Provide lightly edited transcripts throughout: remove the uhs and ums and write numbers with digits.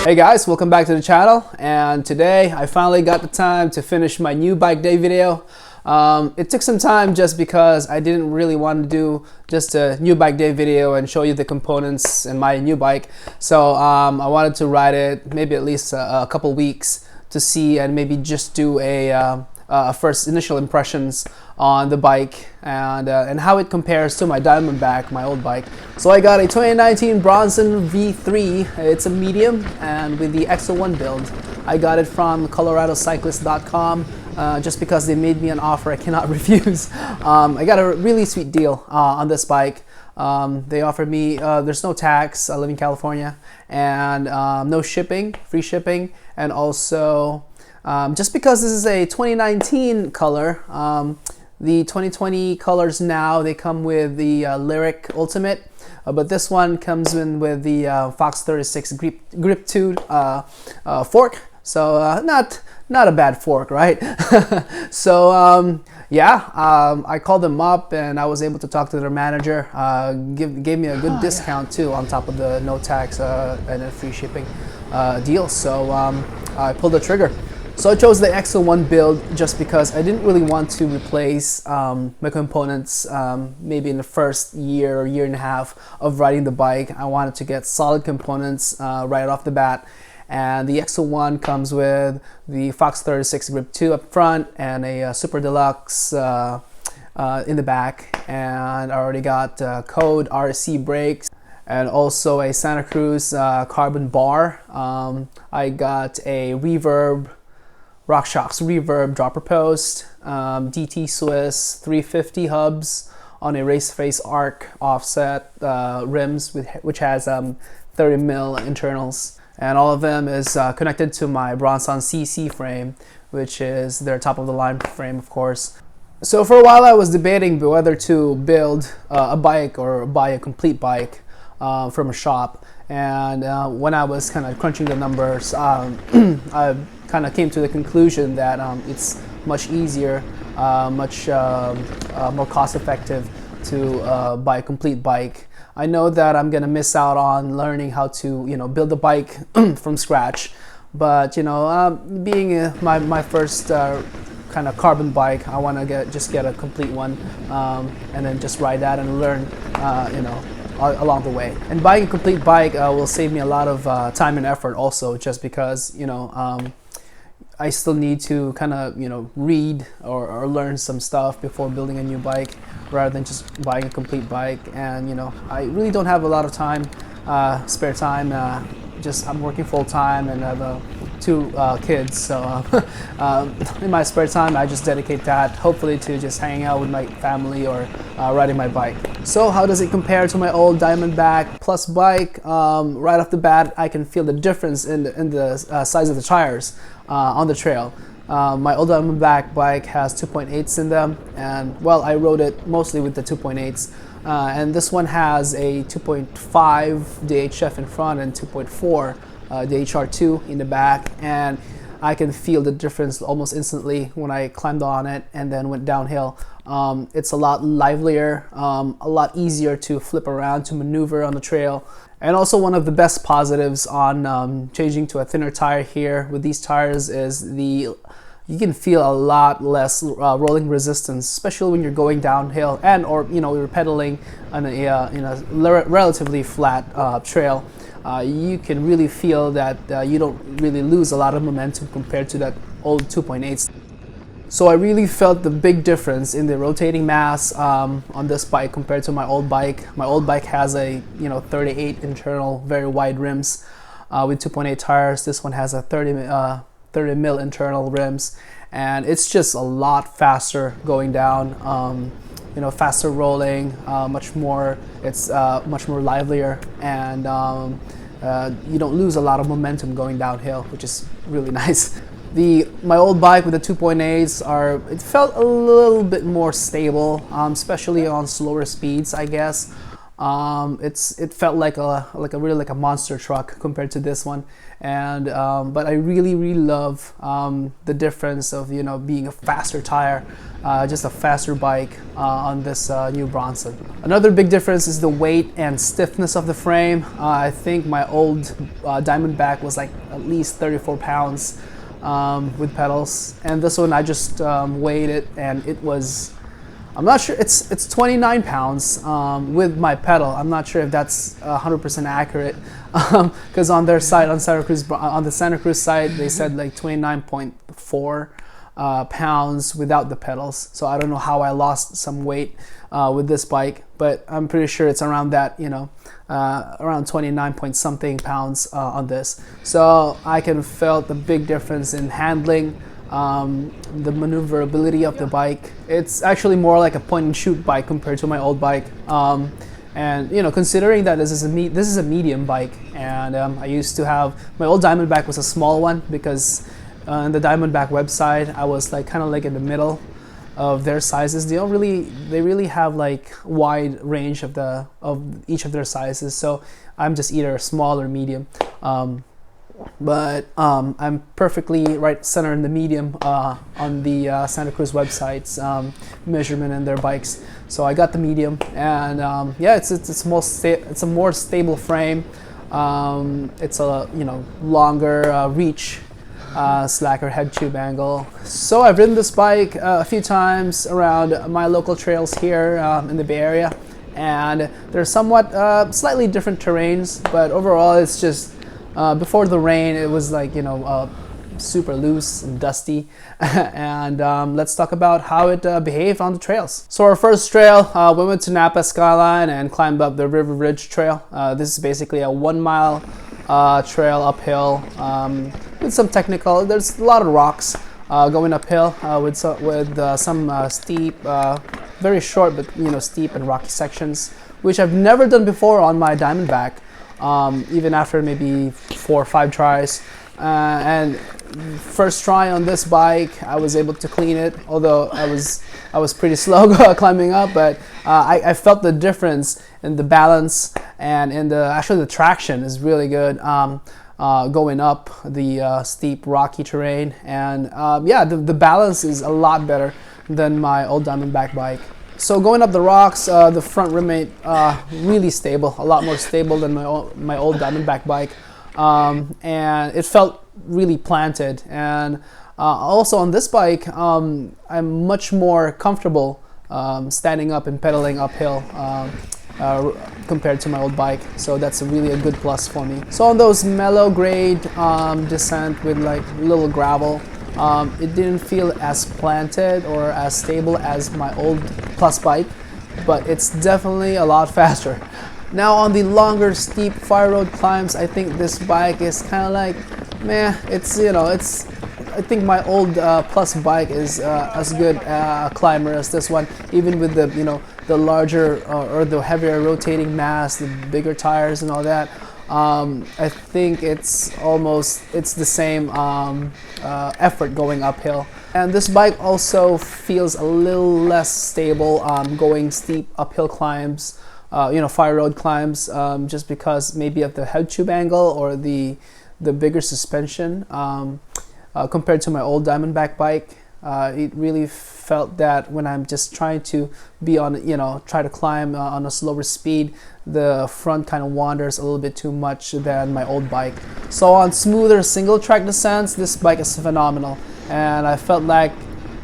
Hey guys, welcome back to the channel, and today I finally got the time to finish my new bike day video. It took some time just because I didn't really want to do just a new bike day video and show you the components in my new bike. So I wanted to ride it maybe at least a couple weeks to see and maybe just do a first initial impressions on the bike and how it compares to my Diamondback, my old bike. So I got a 2019 Bronson V3. It's a medium and with the XO1 build. I got it from coloradocyclist.com just because they made me an offer I cannot refuse. I got a really sweet deal on this bike. They offered me, there's no tax, I live in California, and no shipping, free shipping, and also just because this is a 2019 color, the 2020 colors now, they come with the Lyric Ultimate, but this one comes in with the Fox 36 Grip 2 fork, so not a bad fork, right? So yeah, I called them up and I was able to talk to their manager. Gave me a good discount too on top of the no tax and a free shipping deal. So I pulled the trigger. So I chose the XO1 build just because I didn't really want to replace my components maybe in the first year or year and a half of riding the bike. I wanted to get solid components right off the bat. And the XO1 comes with the Fox 36 Grip 2 up front and a Super Deluxe in the back. And I already got Code RC brakes and also a Santa Cruz carbon bar. I got a Reverb RockShox Reverb dropper post, DT Swiss 350 hubs on a race face arc offset rims which has 30 mil internals. And all of them is connected to my Bronson CC frame, which is their top of the line frame, of course. So for a while I was debating whether to build a bike or buy a complete bike from a shop. And when I was kind of crunching the numbers, I kind of came to the conclusion that it's much easier, much more cost effective to buy a complete bike. I know that I'm gonna miss out on learning how to, build a bike from scratch, but being my first kind of carbon bike, I want to just get a complete one and then just ride that and learn, along the way. And buying a complete bike will save me a lot of time and effort also, just because I still need to kind of read or learn some stuff before building a new bike, rather than just buying a complete bike. And I really don't have a lot of time, spare time. I'm working full time and I have two kids, so in my spare time I just dedicate that hopefully to just hanging out with my family or riding my bike. So how does it compare to my old Diamondback Plus bike? Right off the bat I can feel the difference in the size of the tires on the trail. My old Diamondback bike has 2.8s in them, and well, I rode it mostly with the 2.8s. And this one has a 2.5 DHF in front and 2.4 DHR2 in the back, and I can feel the difference almost instantly when I climbed on it and then went downhill. It's a lot livelier, a lot easier to flip around, to maneuver on the trail. And also one of the best positives on changing to a thinner tire here with these tires is you can feel a lot less rolling resistance, especially when you're going downhill and or you're pedaling on a relatively flat trail. You can really feel that you don't really lose a lot of momentum compared to that old 2.8s. So I really felt the big difference in the rotating mass on this bike compared to my old bike. My old bike has a 38 internal, very wide rims with 2.8 tires. This one has a 30 mil internal rims, and it's just a lot faster going down. Faster rolling, much more. It's much more livelier, and you don't lose a lot of momentum going downhill, which is really nice. My old bike with the 2.8s it felt a little bit more stable, especially on slower speeds, I guess. It felt like a really like a monster truck compared to this one, and but I really love the difference of, you know, being a faster tire, just a faster bike on this new Bronson. Another big difference is the weight and stiffness of the frame. I think my old Diamondback was like at least 34 pounds with pedals, and this one I just weighed it, and it was, I'm not sure, it's 29 pounds with my pedal. I'm not sure if that's 100% accurate, because on their site, on the Santa Cruz site, they said like 29.4 pounds without the pedals. So I don't know how I lost some weight with this bike, but I'm pretty sure it's around that, you know, around 29 point something pounds on this. So I can feel the big difference in handling. The maneuverability of the bike. It's actually more like a point and shoot bike compared to my old bike. And you know, considering that this is a medium bike, and I used to have, my old Diamondback was a small one, because on the Diamondback website I was like kind of like in the middle of their sizes. They really have like wide range of each of their sizes. So I'm just either small or medium. But I'm perfectly right center in the medium on the Santa Cruz website's measurement in their bikes. So I got the medium, and yeah, it's a more stable frame. It's a, you know, longer reach, slacker head tube angle. So I've ridden this bike a few times around my local trails here in the Bay Area, and they're somewhat slightly different terrains, but overall it's just, before the rain, it was like, you know, super loose and dusty. And let's talk about how it behaved on the trails. So our first trail, we went to Napa Skyline and climbed up the River Ridge Trail. This is basically a 1 mile trail uphill with some technical. There's a lot of rocks going uphill with some steep, very short but, you know, steep and rocky sections, which I've never done before on my Diamondback. Even after maybe 4 or 5 tries, and first try on this bike I was able to clean it, although I was pretty slow climbing up, but I felt the difference in the balance, and in the traction is really good going up the steep rocky terrain, and yeah, the balance is a lot better than my old Diamondback bike. So going up the rocks, the front remained really stable, a lot more stable than my old Diamondback bike, and it felt really planted. And also on this bike, I'm much more comfortable standing up and pedaling uphill compared to my old bike. So that's really a good plus for me. So on those mellow grade descent with like little gravel, it didn't feel as planted or as stable as my old Plus bike, but it's definitely a lot faster. Now on the longer steep fire road climbs, I think this bike is kind of like, meh, it's, you know, it's, I think my old Plus bike is as good a climber as this one, even with the, you know, the larger or the heavier rotating mass, the bigger tires and all that. I think it's the same effort going uphill. And this bike also feels a little less stable going steep uphill climbs, you know, fire road climbs, just because maybe of the head tube angle or the bigger suspension compared to my old Diamondback bike. It really felt that when I'm just trying to be on, you know, try to climb on a slower speed, the front kind of wanders a little bit too much than my old bike. So on smoother single track descents, this bike is phenomenal, and I felt like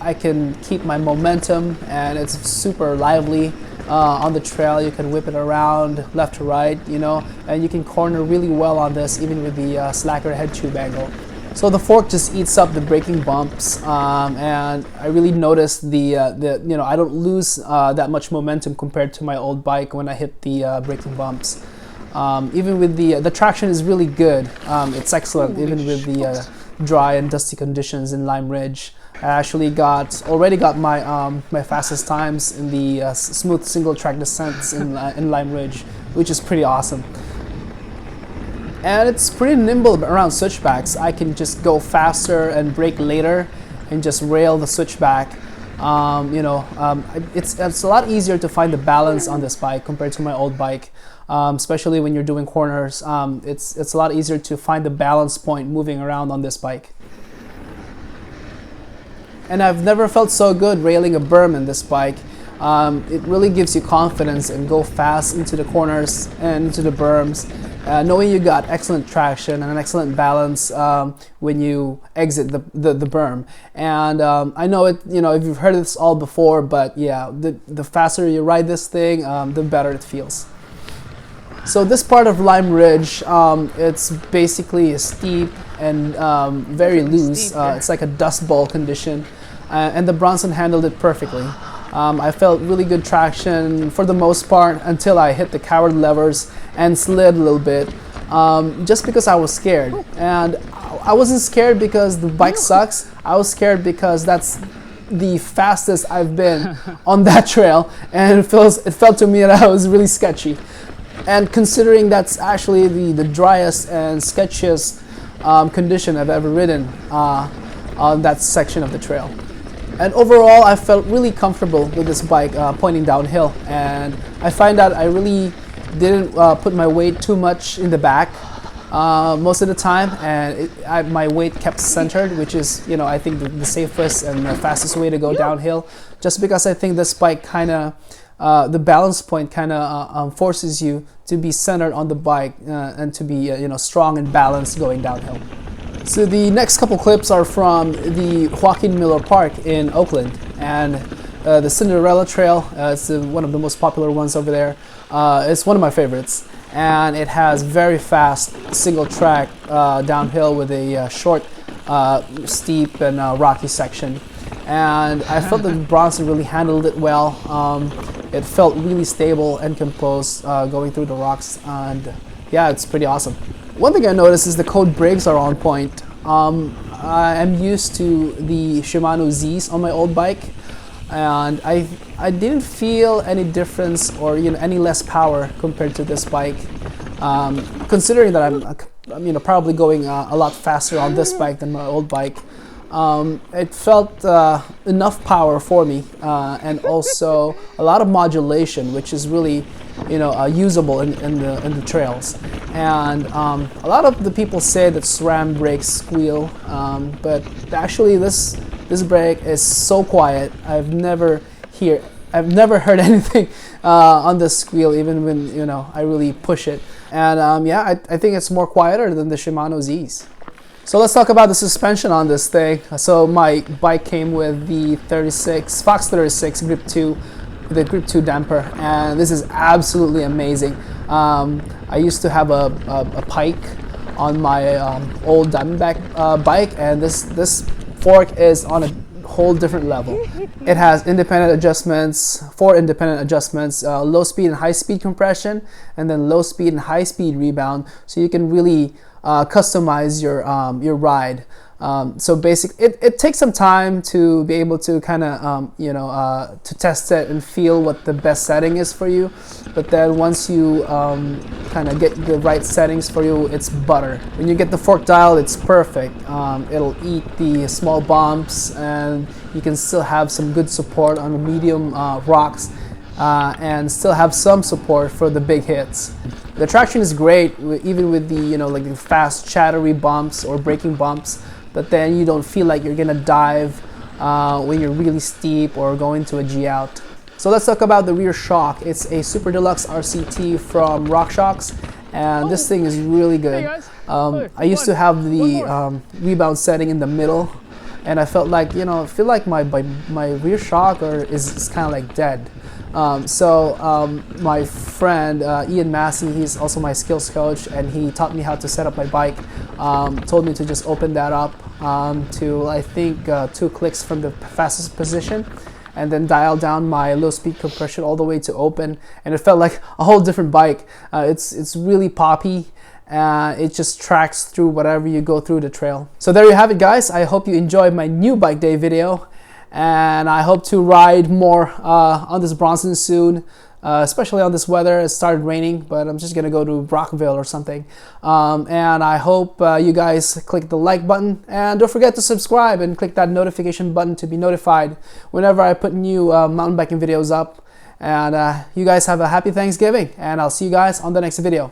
I can keep my momentum, and it's super lively on the trail. You can whip it around left to right, you know, and you can corner really well on this, even with the slacker head tube angle. So the fork just eats up the braking bumps, and I really noticed the you know, I don't lose that much momentum compared to my old bike when I hit the braking bumps. Even with the traction is really good. It's excellent. Holy even with the dry and dusty conditions in Lime Ridge. I actually already got my my fastest times in the smooth single track descents in Lime Ridge, which is pretty awesome. And it's pretty nimble around switchbacks. I can just go faster and brake later and just rail the switchback. It's a lot easier to find the balance on this bike compared to my old bike, especially when you're doing corners. It's a lot easier to find the balance point moving around on this bike. And I've never felt so good railing a berm in this bike. It really gives you confidence and go fast into the corners and into the berms, knowing you got excellent traction and an excellent balance when you exit the berm. And I know if you've heard this all before, but yeah, the faster you ride this thing, the better it feels. So this part of Lime Ridge, it's basically a steep and very loose. It's like a dust bowl condition, and the Bronson handled it perfectly. I felt really good traction for the most part until I hit the coward levers and slid a little bit, just because I was scared. And I wasn't scared because the bike sucks. I was scared because that's the fastest I've been on that trail, and it felt to me that I was really sketchy. And considering that's actually the driest and sketchiest condition I've ever ridden on that section of the trail. And overall, I felt really comfortable with this bike pointing downhill, and I find that I really didn't put my weight too much in the back most of the time, and my weight kept centered, which is, I think the safest and the fastest way to go downhill, just because I think this bike kind of the balance point kind of forces you to be centered on the bike and to be strong and balanced going downhill. So the next couple clips are from the Joaquin Miller Park in Oakland, and the Cinderella Trail. It's one of the most popular ones over there. It's one of my favorites, and it has very fast single track downhill with a short, steep and rocky section. And I felt that Bronson really handled it well. It felt really stable and composed going through the rocks, and yeah, it's pretty awesome. One thing I noticed is the code brakes are on point. I'm used to the Shimano Z's on my old bike, and I didn't feel any difference or any less power compared to this bike. Considering that I'm probably going a lot faster on this bike than my old bike. It felt enough power for me, and also a lot of modulation, which is really usable in the trails. And a lot of the people say that SRAM brakes squeal, but actually this brake is so quiet. I've never heard anything on this squeal, even when I really push it. And I think it's more quieter than the Shimano Z's. So let's talk about the suspension on this thing. So my bike came with the Fox 36 Grip 2, the Grip 2 damper, and this is absolutely amazing. I used to have a Pike on my old Diamondback bike, and this fork is on a whole different level. It has independent adjustments, 4 independent adjustments, low speed and high speed compression, and then low speed and high speed rebound, so you can really customize your ride. So basically, it takes some time to be able to kind of to test it and feel what the best setting is for you. But then once you kind of get the right settings for you, it's butter. When you get the fork dial, it's perfect. It'll eat the small bumps, and you can still have some good support on the medium rocks, and still have some support for the big hits. The traction is great, even with the like the fast chattery bumps or braking bumps, but then you don't feel like you're gonna dive when you're really steep or going to a G out. So let's talk about the rear shock. It's a Super Deluxe RCT from RockShox, and this thing is really good. I used to have the rebound setting in the middle, and I felt like my rear shock is kind of like dead. My friend Ian Massey, he's also my skills coach, and he taught me how to set up my bike. Told me to just open that up to I think 2 clicks from the fastest position, and then dial down my low speed compression all the way to open, and it felt like a whole different bike. It's really poppy. It just tracks through whatever you go through the trail. So there you have it, guys. I hope you enjoyed my new bike day video, and I hope to ride more on this Bronson soon. especially on this weather. It started raining, but I'm just gonna go to Rockville or something. And I hope you guys click the like button, and don't forget to subscribe and click that notification button to be notified whenever I put new mountain biking videos up. And you guys have a happy Thanksgiving, and I'll see you guys on the next video.